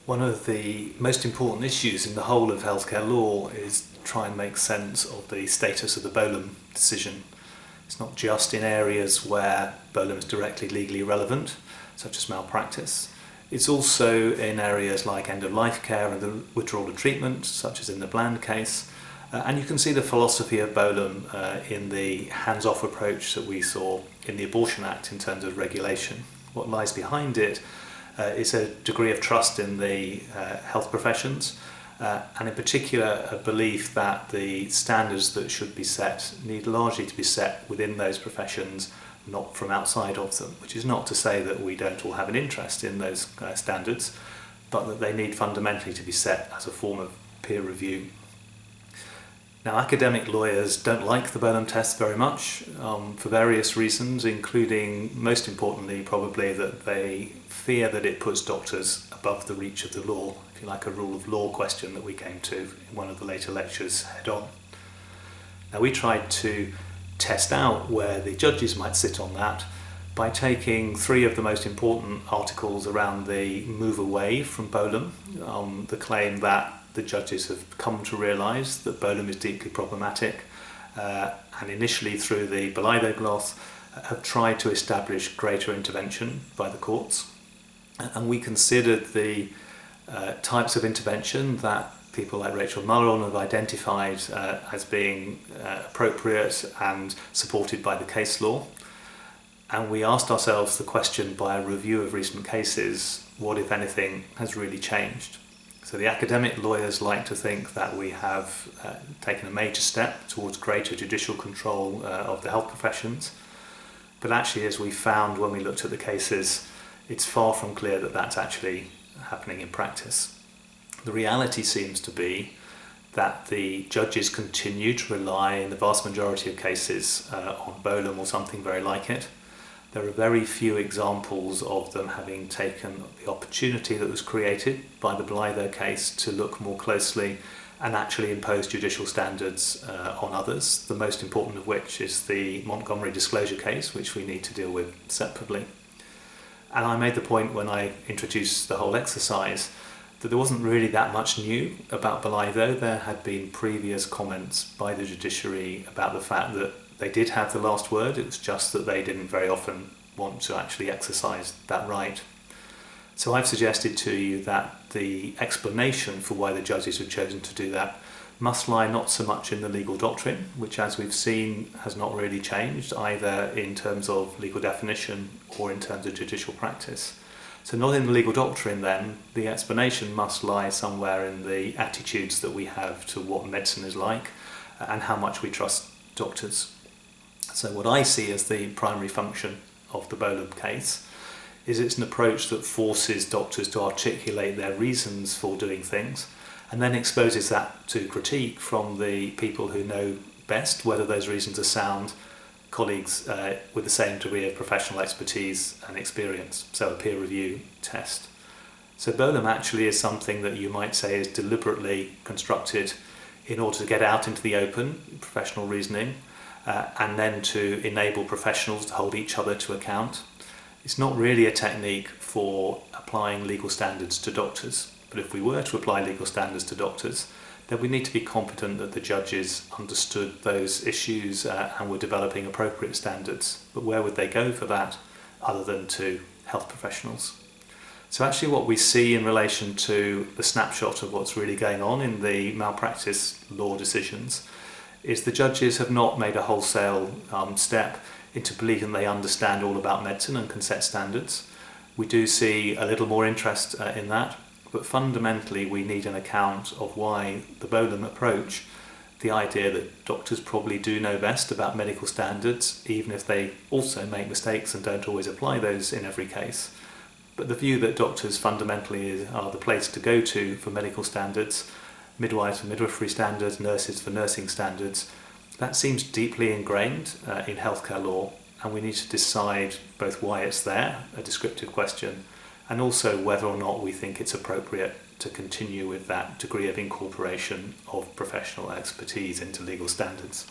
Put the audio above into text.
One of the most important issues in the whole of healthcare law is to try and make sense of the status of the Bolam decision. It's not just in areas where Bolam is directly legally relevant, such as malpractice. It's also in areas like end-of-life care and the withdrawal of treatment, such as in the Bland case. And you can see the philosophy of Bolam in the hands-off approach that we saw in the Abortion Act in terms of regulation. What lies behind it is a degree of trust in the health professions, and in particular a belief that the standards that should be set need largely to be set within those professions, not from outside of them, which is not to say that we don't all have an interest in those standards, but that they need fundamentally to be set as a form of peer review. Now, academic lawyers don't like the Bolam test very much for various reasons, including, most importantly, probably that they fear that it puts doctors above the reach of the law, if you like, a rule of law question that we came to in one of the later lectures head on. Now, we tried to test out where the judges might sit on that by taking three of the most important articles around the move away from Bolam, the claim that the judges have come to realise that Bolam is deeply problematic, and initially through the Bolam gloss have tried to establish greater intervention by the courts. And we considered the types of intervention that people like Rachel Mulron have identified as being appropriate and supported by the case law. And we asked ourselves the question by a review of recent cases, what, if anything, has really changed? So the academic lawyers like to think that we have taken a major step towards greater judicial control of the health professions. But actually, as we found when we looked at the cases, it's far from clear that that's actually happening in practice. The reality seems to be that the judges continue to rely in the vast majority of cases on Bolam or something very like it. There are very few examples of them having taken the opportunity that was created by the Bolam case to look more closely and actually impose judicial standards on others, the most important of which is the Montgomery disclosure case, which we need to deal with separately. And I made the point when I introduced the whole exercise that there wasn't really that much new about Bolam. There had been previous comments by the judiciary about the fact that they did have the last word. It was just that they didn't very often want to actually exercise that right. So I've suggested to you that the explanation for why the judges have chosen to do that must lie not so much in the legal doctrine, which, as we've seen, has not really changed either in terms of legal definition or in terms of judicial practice. So not in the legal doctrine then, the explanation must lie somewhere in the attitudes that we have to what medicine is like and how much we trust doctors. So what I see as the primary function of the Bolam case is it's an approach that forces doctors to articulate their reasons for doing things and then exposes that to critique from the people who know best whether those reasons are sound, colleagues with the same degree of professional expertise and experience, so a peer review test. So Bolam actually is something that you might say is deliberately constructed in order to get out into the open, professional reasoning, and then to enable professionals to hold each other to account. It's not really a technique for applying legal standards to doctors, but if we were to apply legal standards to doctors, then we need to be confident that the judges understood those issues and were developing appropriate standards. But where would they go for that other than to health professionals? So actually what we see in relation to the snapshot of what's really going on in the malpractice law decisions is the judges have not made a wholesale step into believing they understand all about medicine and can set standards. We do see a little more interest in that, but fundamentally we need an account of why the Bolam approach, the idea that doctors probably do know best about medical standards, even if they also make mistakes and don't always apply those in every case. But the view that doctors fundamentally are the place to go to for medical standards, midwives for midwifery standards, nurses for nursing standards, that seems deeply ingrained in healthcare law, and we need to decide both why it's there, a descriptive question, and also whether or not we think it's appropriate to continue with that degree of incorporation of professional expertise into legal standards.